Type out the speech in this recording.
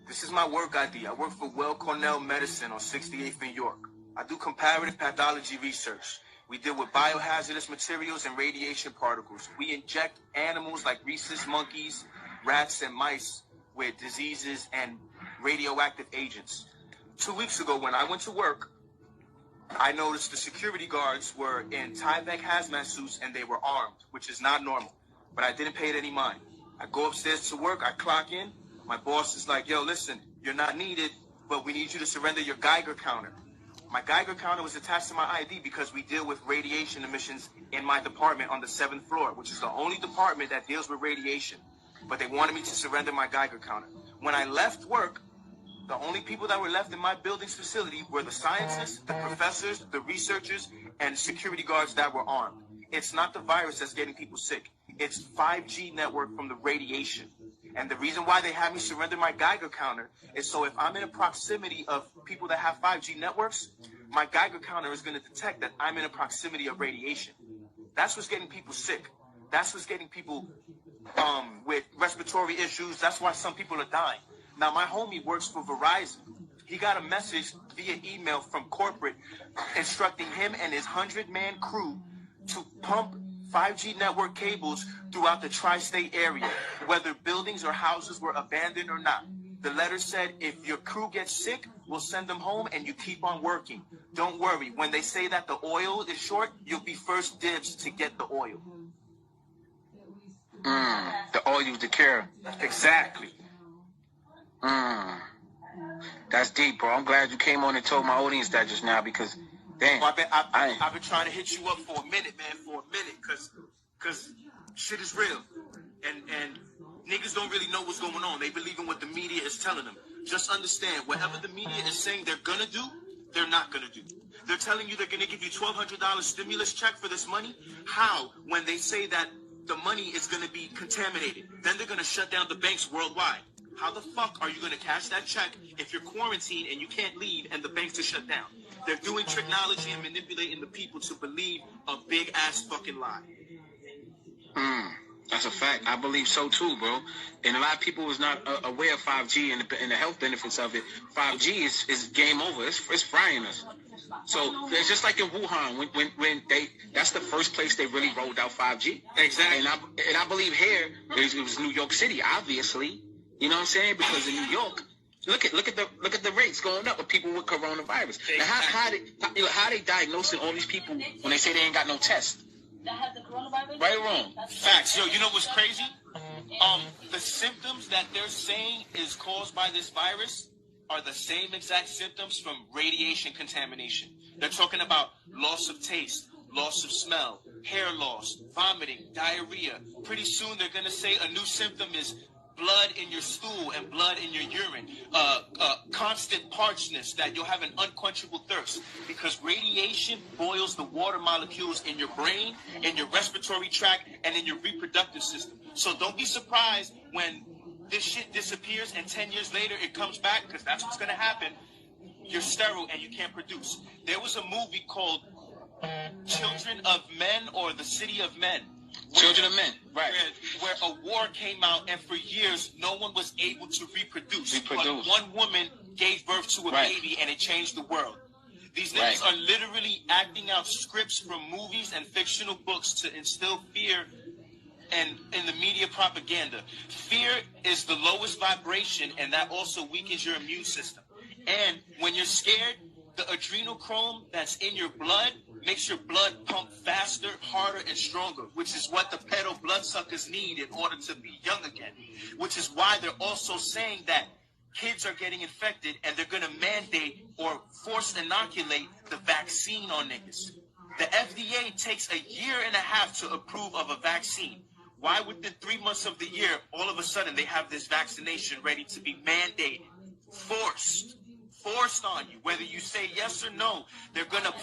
This is my work ID. I work for Well Cornell Medicine on 68th in York. I do comparative pathology research. We deal with biohazardous materials and radiation particles. We inject animals like rhesus monkeys, rats, and mice with diseases and radioactive agents. 2 weeks ago, when I went to work, I noticed the security guards were in Tyvek hazmat suits and they were armed, which is not normal. But I didn't pay it any mind. I go upstairs to work, I clock in. My boss is like, yo, listen, you're not needed, but we need you to surrender your Geiger counter. My Geiger counter was attached to my ID because we deal with radiation emissions in my department on the 7th floor, which is the only department that deals with radiation. But they wanted me to surrender my Geiger counter. When I left work, the only people that were left in my building's facility were the scientists, the professors, the researchers, and security guards that were armed. It's not the virus that's getting people sick. It's 5G network from the radiation. And the reason why they have me surrender my Geiger counter is so if I'm in a proximity of people that have 5G networks, my Geiger counter is going to detect that I'm in a proximity of radiation. That's what's getting people sick. That's what's getting people with respiratory issues. That's why some people are dying. Now, my homie works for Verizon. He got a message via email from corporate instructing him and his 100-man crew to pump 5G network cables throughout the tri-state area, whether buildings or houses were abandoned or not. The letter said, if your crew gets sick, we'll send them home and you keep on working. Don't worry. When they say that the oil is short, you'll be first dibs to get the oil. The oil to cure. Exactly. That's deep, bro. I'm glad you came on and told my audience that just now because, damn. I've been trying to hit you up for a minute, man, because shit is real. And niggas don't really know what's going on. They believe in what the media is telling them. Just understand, whatever the media is saying they're going to do, they're not going to do. They're telling you they're going to give you $1,200 stimulus check for this money. How? When they say that the money is going to be contaminated. Then they're going to shut down the banks worldwide. How the fuck are you going to cash that check if you're quarantined and you can't leave and the banks are shut down? They're doing technology and manipulating the people to believe a big-ass fucking lie. That's a fact. I believe so too, bro. And a lot of people was not aware of 5G and the health benefits of it. 5G is game over. It's frying us. So it's just like in Wuhan when that's the first place they really rolled out 5G. Exactly. And I believe here it was New York City, obviously. You know what I'm saying? Because in New York, look at the rates going up with people with coronavirus. Exactly. Now how they diagnosing all these people when they say they ain't got no test? That have the coronavirus? Right or wrong? Facts. Yo, you know what's crazy? The symptoms that they're saying is caused by this virus are the same exact symptoms from radiation contamination. They're talking about loss of taste, loss of smell, hair loss, vomiting, diarrhea. Pretty soon they're going to say a new symptom is blood in your stool and blood in your urine, constant parchness, that you'll have an unquenchable thirst because radiation boils the water molecules in your brain, in your respiratory tract, and in your reproductive system. So don't be surprised when this shit disappears and 10 years later it comes back, because that's what's going to happen. You're sterile and you can't produce. There was a movie called Children of Men or The City of Men. Children of Men, right. Where a war came out, and for years, no one was able to reproduce. But one woman gave birth to a baby, and it changed the world. These niggas are literally acting out scripts from movies and fictional books to instill fear and in the media propaganda. Fear is the lowest vibration, and that also weakens your immune system. And when you're scared, the adrenochrome that's in your blood makes your blood pump faster, harder, and stronger, which is what the pedo bloodsuckers need in order to be young again. Which is why they're also saying that kids are getting infected and they're going to mandate or force inoculate the vaccine on niggas. The FDA takes 1.5 years to approve of a vaccine. Why within 3 months of the year, all of a sudden they have this vaccination ready to be mandated, forced on you? Whether you say yes or no, they're going to